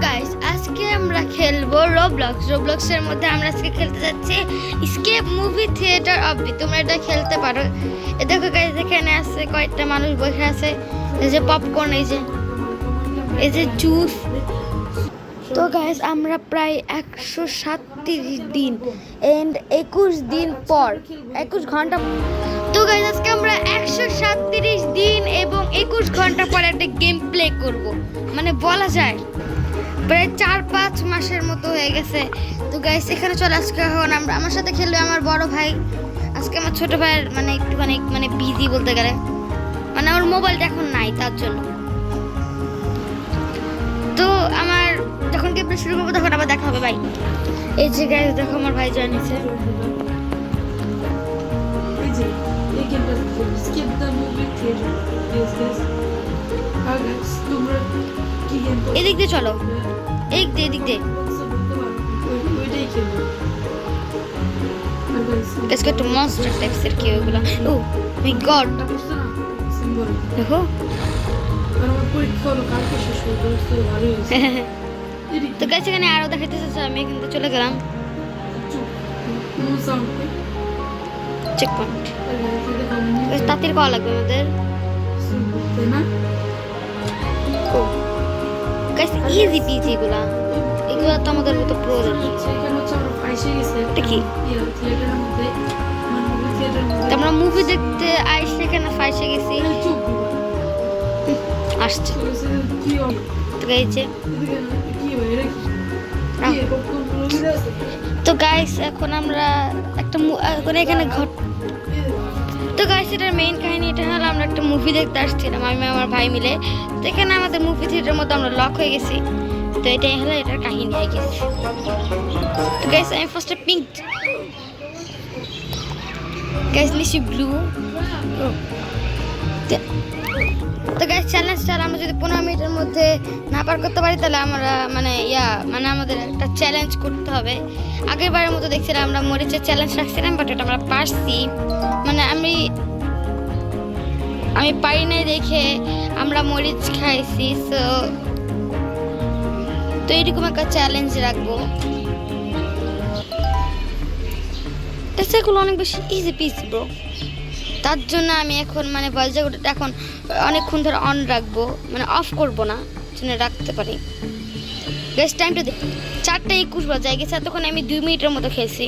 Guys আজকে আমরা খেলবো রোবলক্সের মধ্যে আমরা আজকে খেলতে যাচ্ছি এসকেপ মুভি থিয়েটার অবধি। তোমরা এটা খেলতে পারো। এ দেখো গাইস, এখানে আছে কয়েকটা মানুষ বসে আছে, এই যে পপকর্ন, এই যে জুস। তো গাইস আমরা প্রায় 137 দিন এন্ড 21 দিন পর 21 ঘন্টা। তো গাইস আজকে আমরা 137 দিন এবং 21 ঘন্টা পর একটা গেম প্লে করব। মানে বলা যায় প্রায় 4-5 মাসের মতো হয়ে গেছে। তো গাইস এখানে চলে আজকে এখন আমরা আমার সাথে খেলবে আমার বড় ভাই। আজকে আমার ছোট ভাইয়ের মানে একটুখানি মানে বিজি বলতে গেলে, মানে আমার মোবাইলটা এখন নাই তার জন্য। তো আমার যখন গেম প্লে শুরু করবো তখন আবার দেখা হবে ভাই। এই যে গাইস দেখো আমার ভাই জয়েন হয়েছে। এদিক দিয়ে চলো, এদিক দিয়ে इसका तो मॉन्स्टर टाइप्स की ওগুলা। ও মাই গড, দেখো তো গাইস এখানে আরো দেখাইতেছে। আমি কিন্তু চলে গেলাম চেক পয়েন্ট। তাঁতির কল লাগবে আমাদের। গাইস ইজি পিজি এগুলা তো আমাদের মতো প্রো। এটা কি? আমরা মুভি দেখতে আইসে এখানে ফাইসে গেছি আসছে। তো গাইস এখন আমরা একটা এখানে তো গাইস এটার মেইন কাহিনী এটা হলো আমরা একটা মুভি দেখতে আসছিলাম আমি আমার ভাই মিলে। তো এখানে আমাদের মুভি থিয়েটারের মধ্যে আমরা লক হয়ে গেছি। তো এটাই হলো এটার কাহিনী আই গেস। তো গাইস আমি ফার্স্টে পিঙ্ক, গাইস নিচে ব্লু। তো গাইস চ্যালেঞ্জটা আমরা যদি 15 মিনিটের মধ্যে না পার করতে পারি তাহলে আমরা মানে আমাদের একটা চ্যালেঞ্জ করতে হবে। আগের বারের মতো দেখছিলাম আমরা মরিচের চ্যালেঞ্জ রাখছিলাম, বাট এটা আমরা পারছি। মানে আমি পারি নাই দেখে আমরা মরিচ খাইছি। তো এরকম একটা চ্যালেঞ্জ রাখবো। এগুলো অনেক বেশি ইজি পিজি ব্রো। তার জন্য আমি এখন মানে ভয়েস রেকর্ডটা এখন অনেকক্ষণ ধরে অন রাখবো, মানে অফ করবো না, যেন রাখতে পারি। গাইস টাইমটা দেখ 4:21 বাজে গেছে। এতক্ষণ আমি 2 মিনিটের মতো খেয়েছি।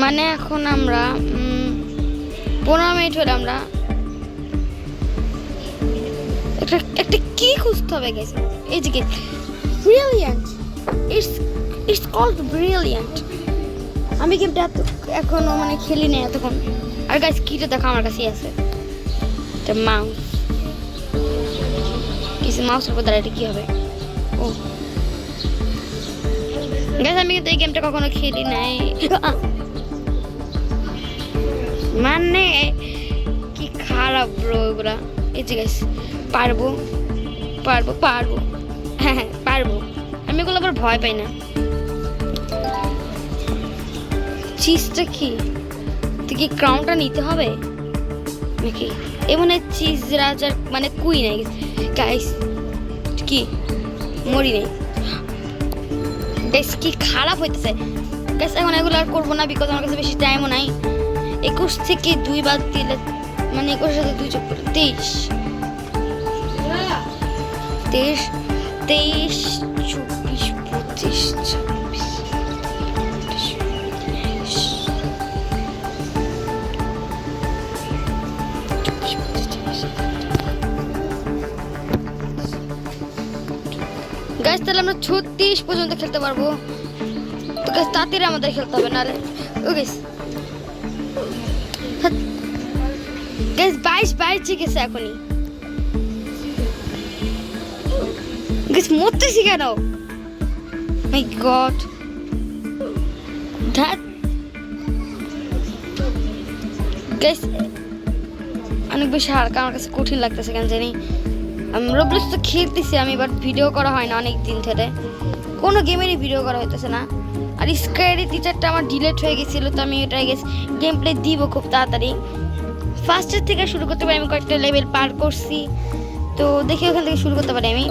মানে এখন আমরা 15 মিনিট হলে আমরা একটা কি খুঁজতে হবে গাইস। এই যে ব্রিলিয়ান্ট, ইটস কল্ড ব্রিলিয়ান্ট। আমি গেমটা এখনো মানে খেলি না এতক্ষণ। আর গাইস কিটা দেখো আমার কাছেই আছে, এটা মাউস। কিছু মাউসের উপর দাঁড়ায় এটা কি হবে? ও গাইস আমি কিন্তু এই গেমটা কখনো খেলি নাই। মানে কি খারাপ ব্রো এগুলা। এই যে গাইস পারবো হ্যাঁ পারবো। আমি এগুলো আবার ভয় পাই না। চিজটা কি? তুই কি ক্রাউনটা নিতে হবে নাকি? এমন চিজ রাজার মানে কুই নাই গাইস, কি মরি নেই গাইস। কি খারাপ হইতেছে গাইস। এখন এগুলো আর করবো না, বিকজ আমার কাছে বেশি টাইমও নাই। 21 থেকে 2 বাদ দিলে মানে 21 সাথে 2 যোগ করে 23, 24, 25, গাইস তাহলে আমরা 36 পর্যন্ত খেলতে পারবো। তো গাইস তাড়াতাড়ি আমাদের খেলতে হবে, নাহলে ও গাইস 22 ঠিক আছে এখনই। গাইস মরতেছি কেন? মাই গড, দ্যাট গাইস অনেক বেশি হালকা আমার কাছে কঠিন লাগতেছে কেন জানি। রোবলক্স তো খেলতেছি আমি, বাট ভিডিও করা হয় না অনেক দিন ধরে। কোনো গেমেরই ভিডিও করা হইতেছে না। আর স্কাইরি টিচারটা আমার ডিলেট হয়ে গেছিলো, তো আমি এটা গেম প্লে দিব খুব তাড়াতাড়ি। ফার্স্টের থেকে শুরু করতে পারি। আমি কয়েকটা লেভেল পার করছি, তো দেখি ওখান থেকে শুরু করতে পারি আমি।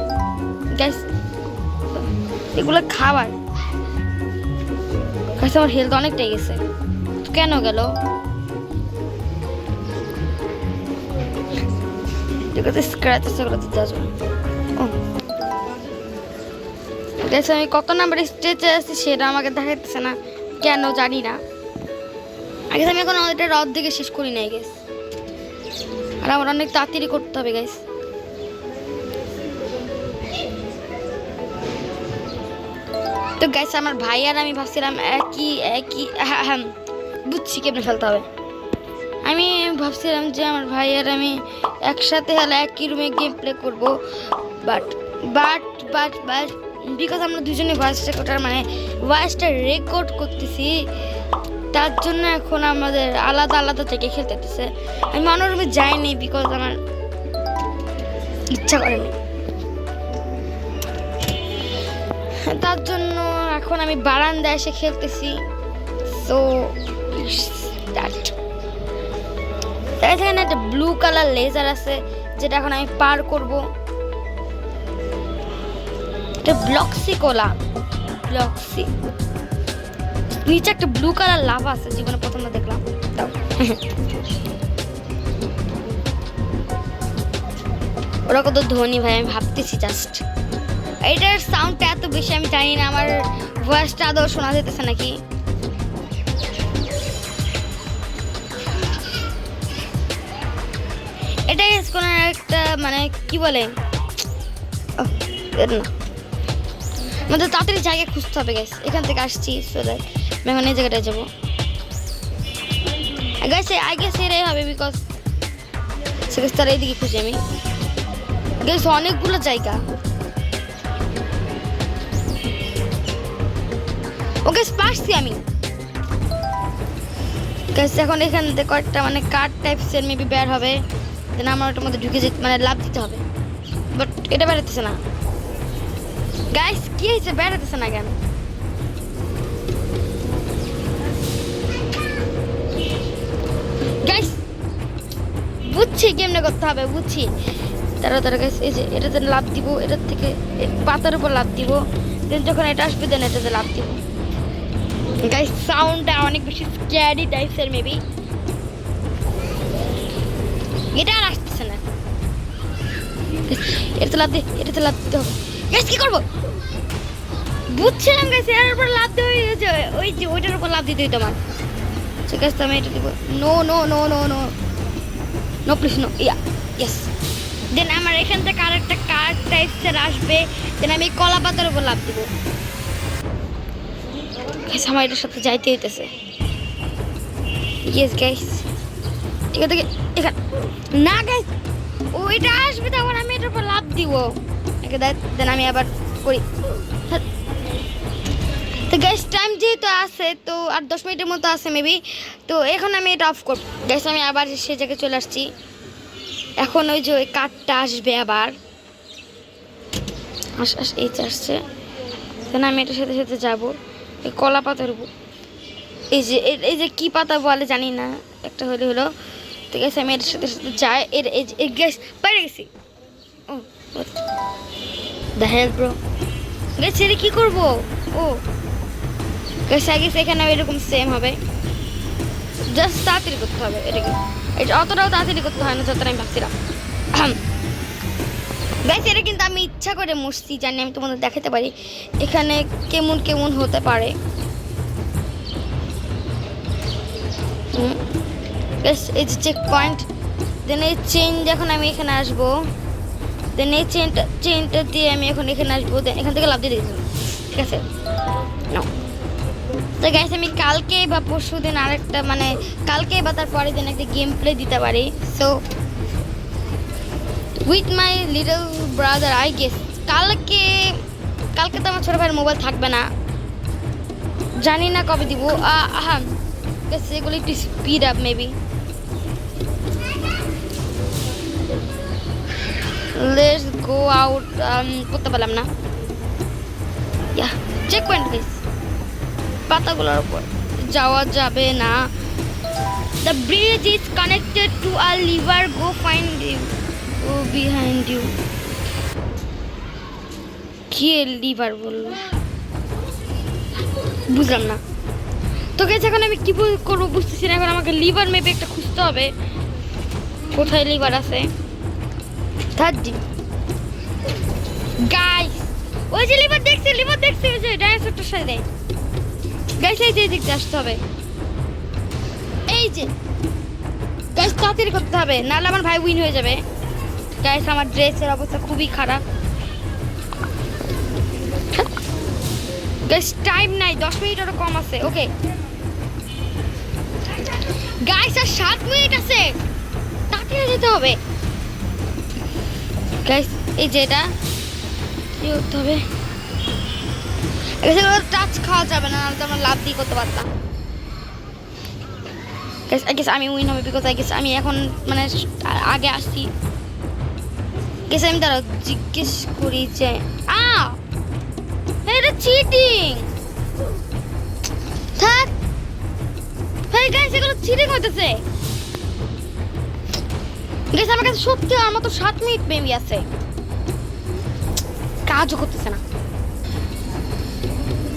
গাইস এগুলো খাবার গাইস আমার হেলথ অনেকটাই গেছে কেন গেল এগুলোতে স্ক্র্যাচ আছে ওগুলো দিতে আসবে গাইস আমি কত নাম্বার স্টেজে আছি সেটা আমাকে দেখাইতেছে না কেন জানি না আগে আমি এখন এটা রাত দিকে শেষ করি নাই গাইস আর আমার অনেক তাড়াতাড়ি করতে হবে গাইস তো গাইস আমার ভাই আর আমি ভাবছিলাম একই বুঝছি কেমনে ফেলতে হবে আমি ভাবছিলাম যে আমার ভাই আর আমি একসাথে হলে একই রুমে গেম প্লে করবো বাট বিকজ আমরা দুজনে ভয়েস রেকর্ডার মানে ভয়েসটা রেকর্ড করতেছি তার জন্য এখন আমাদের আলাদা আলাদা থেকে খেলতে হতেছে আমি অন্য রুমে যাইনি বিকজ আমার ইচ্ছা করেনি তার জন্য এখন আমি বারান্দায় এসে খেলতেছি সো স্টার্ট এখানে একটা ব্লু কালার লেজার আছে যেটা এখন আমি পার করব এটা ব্লক্সি কোলা ব্লক্সি নিচে একটা ব্লু কালার লাভা আছে জীবনে প্রথমবার দেখলাম দাও ওরা কত ধনী ভাই আমি ভাবতেছি জাস্ট এটার সাউন্ডটা এত বেশি আমি জানি না আমার ভয়েসটা আদৌ শোনা যেতেছে নাকি এটা কোনো একটা মানে কি বলে না আমাদের তাড়াতাড়ি জায়গা খুঁজতে হবে গাইস এখান থেকে আসছি সো দ্যাট আমি এখন এই জায়গাটায় যাবো গাইস আই গেস এটাই হবে বিকজ সেখানে তার এইদিকে খুঁজি আমি গাইস অনেকগুলো জায়গা ওকে পারছি আমি গাইস এখন এখান থেকে কয়েকটা মানে কার্ড টাইপসের মেবি বের হবে দেন আমার ওটার মধ্যে ঢুকে যেতে মানে লাভ দিতে হবে বাট এটা বেরোতেছে না গাইস কি হয়েছে বেরোতেছে না কেন গাইস বুঝছি কেমনে করতে হবে বুঝছি তারা গাইস এই যে এটাতে লাভ দিব এটার থেকে পাতার উপর লাভ দিব দেন যখন এটা আসবে দেন এটাতে লাভ দিব গাইস সাউন্ডটা অনেক বেশি স্ক্যারি টাইপসের মেবি এটা আর আসতেছে না এটাতে লাভ দিতে হবে গাইস কি করবো বুঝছিলাম গাইস এর উপর লাভ দিতে ওই যে ওইটার উপর লাভ দিতে হইতো আমার ঠিক আছে আমি এটা দিব নো প্লিজ নো ইয়েস দেন আমার এখান থেকে আরেকটা কার্ড টাইপসের আসবে দেন আমি কলা পাতার উপর লাভ দিব গাইস আমার এটার সাথে যাইতে হইতেছে ইয়েস গাইস ঠিক আছে এখানে না গাইস ওইটা আসবে তখন আমি এটার উপর লাভ দিব দেন আমি আবার করি তো গাইস টাইম যেহেতু আছে তো আর 10 মিনিটের মতো আছে মেবি তো এখন আমি এটা অফ করব গাইস আমি আবার সে জায়গায় চলে আসছি এখন ওই যে ওই কার্ডটা আসবে আবার এই আসছে দেন আমি এটার সাথে সাথে যাবো এই কলা পাতার উপর এই যে কি পাতা বলে জানি না একটা হলো ঠিক আছে আমি এটার সাথে সাথে যাই এর গ্যাস পেরে গেছি ও দ্য হেল ব্রো গ্যাস এর কি করব ও গ্যাস আগে এখানে এরকম সেম হবে জাস্ট তাড়াতাড়ি করতে হবে এটাকে এটা অতটাও তাড়াতাড়ি করতে হয় না যতটা আমি ভাবছিলাম গাইস এটা কিন্তু আমি ইচ্ছা করে মুছছি জানি আমি তোমাদের দেখাতে পারি এখানে কেমন কেমন হতে পারে গাইস এই যে চেক পয়েন্ট দেন এই চেইন যখন আমি এখানে আসবো দেন এই চেইনটা দিয়ে আমি এখন এখানে আসবো দেন এখান থেকে লাভ দিয়ে দিয়েছি ঠিক আছে নাও তো গাইস আমি কালকে বা পরশু দিন আরেকটা মানে কালকে বা তার পরের দিন একটা গেম প্লে দিতে পারি so with my little brother I guess কালকে তো আমার ছোটো ভাইয়ের মোবাইল থাকবে না জানি না কবে দিব সেগুলো একটু speed up maybe let's go out করতে পারলাম না চেক পয়েন্ট গাইস পাতাগুলোর উপর যাওয়া যাবে না the bridge is connected to a lever go find you go behind you কে লিভার বললো বুঝলাম না। তো গাইস এখন আমি কি করবো বুঝতেছি না। এখন আমাকে লিভার মেপে একটা খুঁজতে হবে, কোথায় লিভার আছে। গাইস ওই যে লিভার দেখছি ওই যে ডাইনোসরটার সাথে। গাইস এই যে দেখতে আসতে হবে, এই যে গাইস তাড়াতাড়ি করতে হবে, নাহলে আমার ভাই উইন হয়ে যাবে। গাইস আমার ড্রেসের অবস্থা খুবই খারাপ। গাইস টাইম নাই, 10 মিনিট আরো কম আছে। ওকে গাইস আর 7 মিনিট আছে, তাড়াতাড়ি যেতে হবে। গাইস এই যে এটা কি করতে হবে, এগুলো টাচ খাওয়া যাবে না, নাহলে তো আমরা লাভ দিয়ে করতে পারতাম। গাইস আই গেস আমি উইন হবে, বিকজ আই গেস আমি এখন মানে আগে আসছি। গেস আমি দাঁড়াও জিজ্ঞেস করি যে এটা চিটিং। থাক ভাই গাইস এগুলো চিটিং হইতেছে। গাইস আমার কাছে সত্যি আমার মতো 7 মিনিট বেবি আছে, কাজও করতেছে না।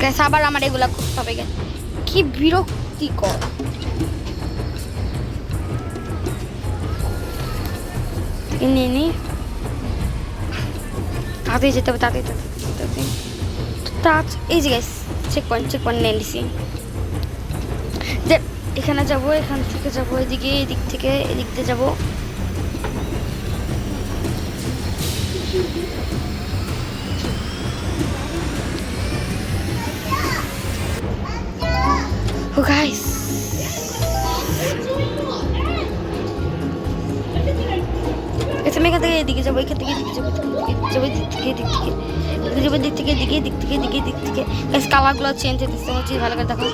গাইস আবার আমার এগুলা করতে হবে, কি বিরক্তিকর। নি তাড়াতাড়ি যেতে হবে, তাড়াতাড়ি এই যে গাইস চেক পয়েন্ট নিয়ে নিছি। যে এখানে যাবো, এখান থেকে যাবো এদিকে, এদিক থেকে এদিক দিয়ে যাবো। ও গাইস আমি এখান থেকে এদিকে যাবো, এখান থেকে এদিকে যাবো, দিক থেকে গাইস কালারগুলো চেঞ্জ হতেছে, হচ্ছে ভালো করে দেখো।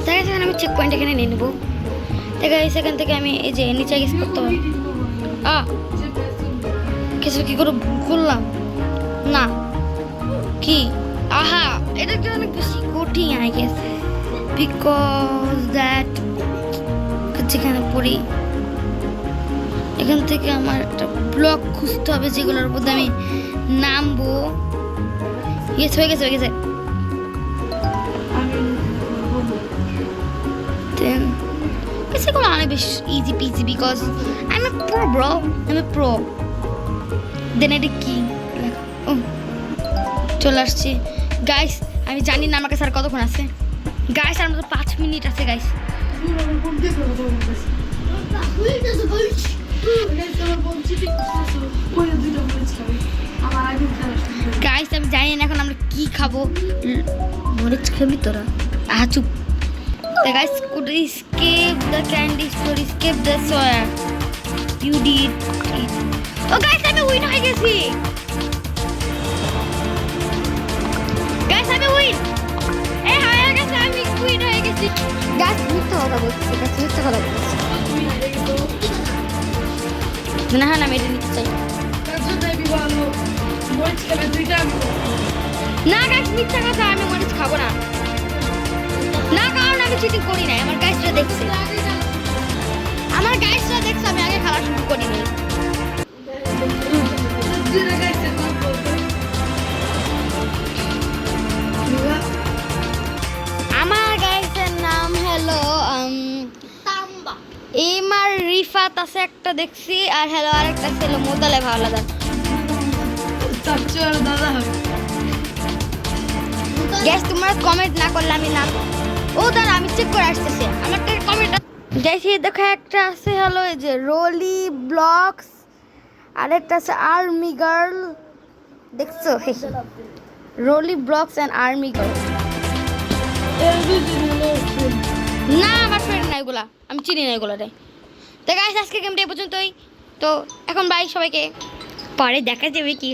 তাই গাইস আমি চেক পয়েন্ট এখানে নিয়ে নেবো। তাই গাইস এখান থেকে আমি এই যে নিচে গেস করতে হবে। কিছু কি করে করলাম না কি, এটা কি অনেক বেশি কঠিন আই গেস, বিকজ দ্যাট যেখানে পড়ি এখান থেকে আমার একটা ব্লক খুঁজতে হবে যেগুলোর মধ্যে আমি নামবো। হয়ে গেছে সেগুলো অনেক বেশ easy peasy, because I am pro. Then এটা কি চলে আসছে। গাইস আমি জানি না আমার কাছে আর কতক্ষণ আছে। গাইস আর মাত্র 5 মিনিট আছে। গাইস গাইস আমি জানি না এখন আমরা কি খাবো। মরিচ খাবি তোরা? চুপ। Guys could escape the candy store, escape the soya. You did it. Oh guys আমি উইন হয়ে গেছি। গাইস আমি উইন হয়ে গেছে, আমি উইন হয়ে গেছি। গাইস মিথ্যা কথা বলছি, না হ্যাঁ আমি এটা নিতে চাই না। গাইস মিথ্যা কথা, আমি মরিচ খাবো না, কারণ আমি চিটিং করি নাই। আমার গাইসরা দেখছে, আমি আগে খাওয়া শুরু করিনি। আমার গাইসের নাম হলো এমার রিফাত আছে একটা দেখছি, আর হ্যালো আরেকটা ছিল মোতালে ভালো দাদা। গ্যাস তোমরা কমেন্ট না করলে আমি নাম দাঁড়া আমি চেক করে আসতেছি। আমার একটা কমেন্ট দেখি, দেখো একটা আছে হলো এই যে রোলি ব্লগস, আর একটা আছে আর্মি গার্ল। দেখছো রোলি ব্লগস এন্ড আর্মি গার্ল। না আমার ফ্রেন্ড না এগুলা, আমি চিনি না এগুলো রে। তো গাইস আজকে গেমটা এই পর্যন্তই। তো এখন বাই সবাইকে, পরে দেখা যাবে কি